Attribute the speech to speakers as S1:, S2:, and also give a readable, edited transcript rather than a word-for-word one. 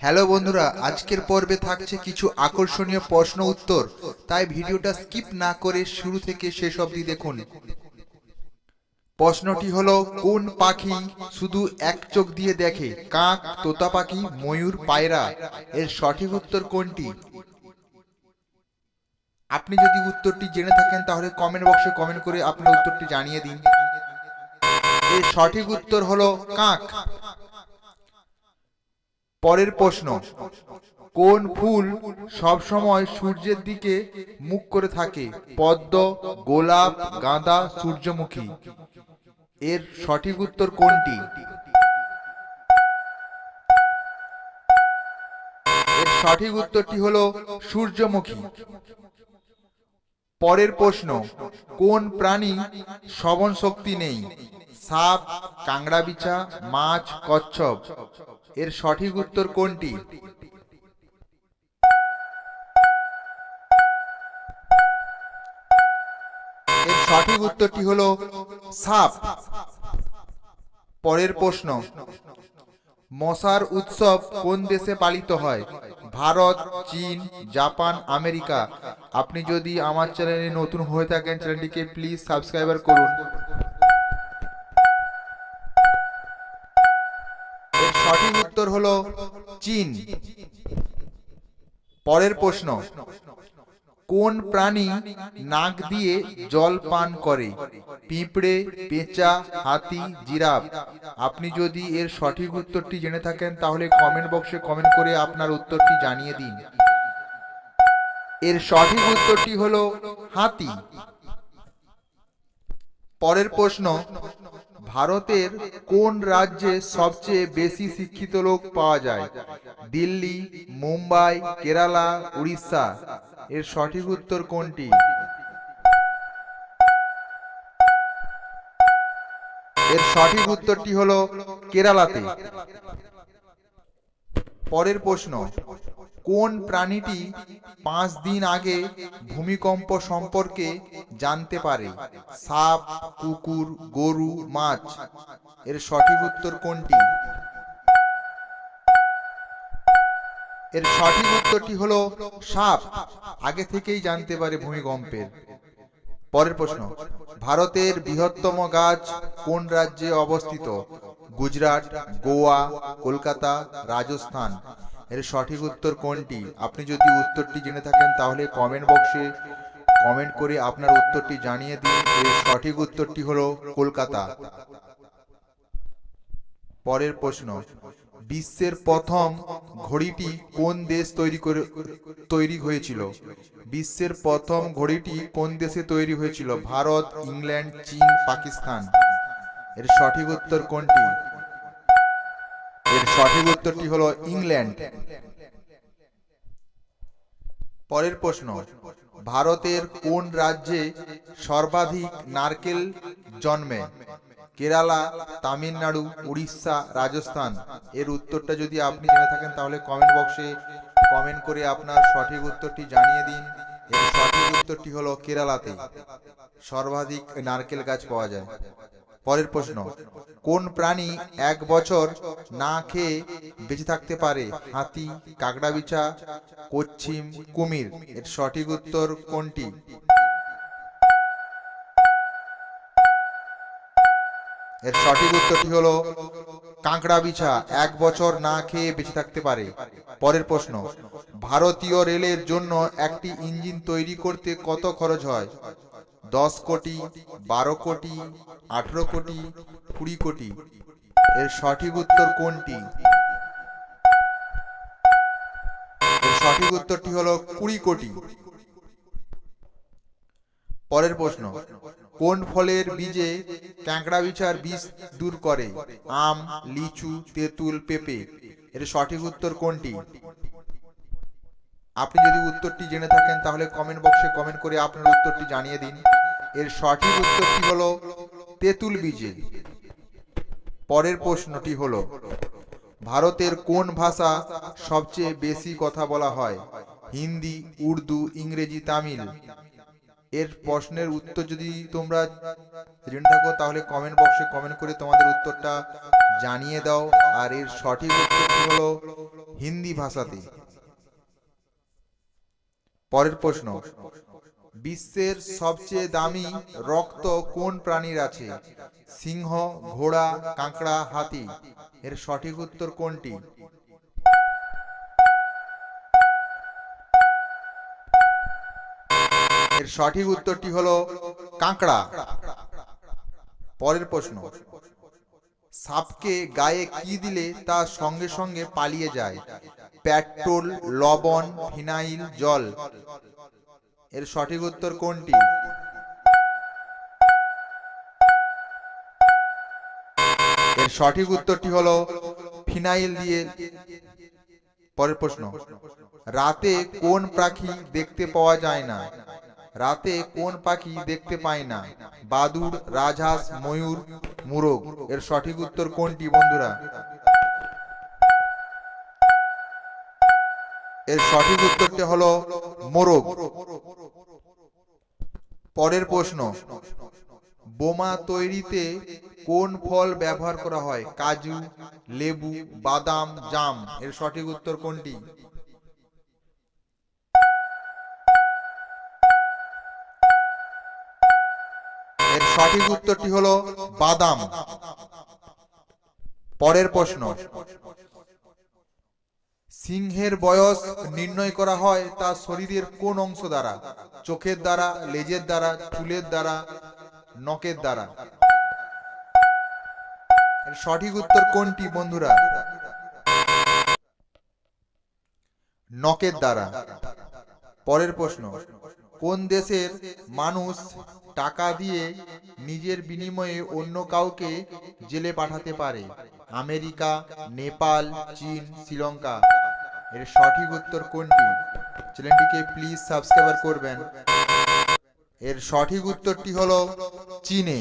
S1: Hello বন্ধুরা, আজকের পর্বে থাকছে কিছু আকর্ষণীয় প্রশ্ন উত্তর, তাই ভিডিওটা স্কিপ না করে শুরু থেকে শেষ অবধি দেখুন। প্রশ্নটি হলো, কোন পাখি শুধু এক চোখ দিয়ে দেখে? কাক, তোতা পাখি, ময়ূর, পায়রা? এর সঠিক উত্তর কোনটি? আপনি যদি উত্তরটি জেনে থাকেন তাহলে কমেন্ট বক্সে কমেন্ট করে আপনার উত্তরটি জানিয়ে দিন। এর সঠিক উত্তর হলো কাক। পরের প্রশ্ন, কোন ফুল সব সময় সূর্যের দিকে মুখ করে থাকে? পদ্ম, গোলাপ, গাঁদা, সূর্যমুখী? এর সঠিক উত্তর কোনটি? এর সঠিক উত্তরটি হলো সূর্যমুখী। পরের প্রশ্ন, কোন প্রাণী শ্রবণ শক্তি নেই? সাপ, কাংড়াবিছা, মাছ, কচ্ছপ? এর সঠিক উত্তর কোনটি? এর সঠিক উত্তরটি হলো সাপ। পরের প্রশ্ন, মশার উৎসব কোন দেশে পালিত হয়? ভারত, চীন, জাপান, আমেরিকা? আপনি যদি আমার চ্যানেলে নতুন হয়ে থাকেন, চ্যানেলটিকে প্লিজ সাবস্ক্রাইব করুন। এর সঠিক উত্তর হলো চীন। পরের প্রশ্ন, কোন প্রাণী নাক দিয়ে জল পান করে? পিঁপড়ে, পেঁচা, হাতি, জিরাফ? আপনি যদি এর সঠিক উত্তরটি জেনে থাকেন তাহলে কমেন্ট বক্সে কমেন্ট করে আপনার উত্তরটি জানিয়ে দিন। এর সঠিক উত্তরটি হলো হাতি। পরের প্রশ্ন, ভারতের কোন রাজ্যে সবচেয়ে বেশি শিক্ষিত লোক পাওয়া যায়? দিল্লি, মুম্বাই, কেরালা, উড়িষ্যা? এর সঠিক উত্তর কোনটি? এর সঠিক উত্তরটি হলো কেরালাতে। পরের প্রশ্ন, কোন প্রাণীটি 5 দিন আগে ভূমিকম্প সম্পর্কে জানতে পারে? সাপ, কুকুর, গরু, মাছ? এর সঠিক উত্তর কোনটি? এর সঠিক উত্তরটি হলো সাপ। আগে থেকেই জানতে পারে ভূমিকম্পের। পরের প্রশ্ন, ভারতের বৃহত্তম গাছ কোন রাজ্যে অবস্থিত? গুজরাট, গোয়া, কলকাতা, রাজস্থান? এর সঠিক উত্তর কোনটি? আপনি যদি উত্তরটি জেনে থাকেন তাহলে কমেন্ট বক্সে কমেন্ট করে আপনার উত্তরটি জানিয়ে দিন। এর সঠিক উত্তরটি হলো কলকাতা। পরের প্রশ্ন, বিশ্বের প্রথম ঘড়িটি কোন দেশ তৈরি হয়েছিল? বিশ্বের প্রথম ঘড়িটি কোন দেশে তৈরি হয়েছিল? ভারত, ইংল্যান্ড, চীন, পাকিস্তান? এর সঠিক উত্তর কোনটি? এর সঠিক উত্তরটি হলো ইংল্যান্ড। পরের প্রশ্ন, ভারতের কোন রাজ্যে সর্বাধিক নারকেল জন্মে? কেরালা, তামিলনাড়ু, উড়িষ্যা, রাজস্থান? এর উত্তরটা যদি আপনি জেনে থাকেন তাহলে কমেন্ট বক্সে কমেন্ট করে আপনার সঠিক উত্তরটি জানিয়ে দিন। এর সঠিক উত্তরটি হলো কেরালাতে সর্বাধিক নারকেল গাছ পাওয়া যায়। পরের প্রশ্ন, কোন প্রাণী 1 বছর না খেয়ে বেঁচে থাকতে পারে? হাতি, কাকড়াবিছা, কচ্ছিম, কুমির? এর সঠিক উত্তর কোনটি? এর সঠিক উত্তরটি হলো কাঁকড়াবিছা 1 বছর না খেয়ে বেঁচে থাকতে পারে। পরের প্রশ্ন, ভারতীয় রেলের জন্য একটি ইঞ্জিন তৈরি করতে কত খরচ হয়? 10 কোটি, 12 কোটি, 18 কোটি, 20 কোটি? এর সঠিক উত্তর কোনটি? এর সঠিক উত্তরটি হলো 20 কোটি। পরের প্রশ্ন, কোন ফলের বীজে কাঁকড়াবিছার বিষ দূর করে? আম, লিচু, তেঁতুল, পেঁপে? এর সঠিক উত্তর কোনটি? আপনি যদি উত্তরটি জেনে থাকেন তাহলে কমেন্ট বক্সে কমেন্ট করে আপনার উত্তরটি জানিয়ে দিন। এর সঠিক উত্তরটি হলো তেঁতুল বীজে। পরের প্রশ্নটি হলো, ভারতের কোন ভাষা সবচেয়ে বেশি কথা বলা হয়? হিন্দি, উর্দু, ইংরেজি, তামিল? এর প্রশ্নের উত্তর যদি তোমরা জেনে থাকো তাহলে কমেন্ট বক্সে কমেন্ট করে তোমাদের উত্তরটা জানিয়ে দাও। আর এর সঠিক উত্তরটি হলো হিন্দি ভাষাতে। পরের প্রশ্ন, বিশ্বের সবচেয়ে দামি রক্ত কোন প্রাণীর আছে? সিংহ, ঘোড়া, কাঁকড়া, হাতি। এর সঠিক উত্তর কোনটি? এর সঠিক উত্তরটি হলো কাঁকড়া। পরের প্রশ্ন, সাপকে গায়ে কি দিলে তা সঙ্গে সঙ্গে পালিয়ে যায়? পেট্রোল, লবণ, ফিনাইল, জল। এর সঠিক উত্তর কোনটি? এর সঠিক উত্তরটি হলো ফিনাইল দিয়ে। পরের প্রশ্ন, রাতে কোন পাখি দেখতে পাওয়া যায় না? রাতে কোন পাখি দেখতে পায় না? বাদুড়, রাজহাঁস, ময়ূর, মোরগ। এর সঠিক উত্তর কোনটি বন্ধুরা? এর সঠিক উত্তরটি হলো মোরগ। পরের প্রশ্ন, বোমা তৈরিতে কোন ফল ব্যবহার করা হয়? কাজু, লেবু, বাদাম, জাম। এর সঠিক উত্তর কোনটি? এর সঠিক উত্তরটি হলো বাদাম। পরের প্রশ্ন, সিংহের বয়স নির্ণয় করা হয় তার শরীরের কোন অংশ দ্বারা? চোখের দ্বারা, লেজের দ্বারা, চুলের দ্বারা, নখের দ্বারা। এর সঠিক উত্তর কোনটি বন্ধুরা? নখের দ্বারা। পরের প্রশ্ন, কোন দেশের মানুষ টাকা দিয়ে নিজের বিনিময়ে অন্য কাউকে জেলে পাঠাতে পারে? আমেরিকা, নেপাল, চীন, শ্রীলঙ্কা। এর সঠিক উত্তর কোনটি? চ্যানেলটিকে প্লিজ সাবস্ক্রাইব করবেন। এর সঠিক উত্তরটি হলো চীনে।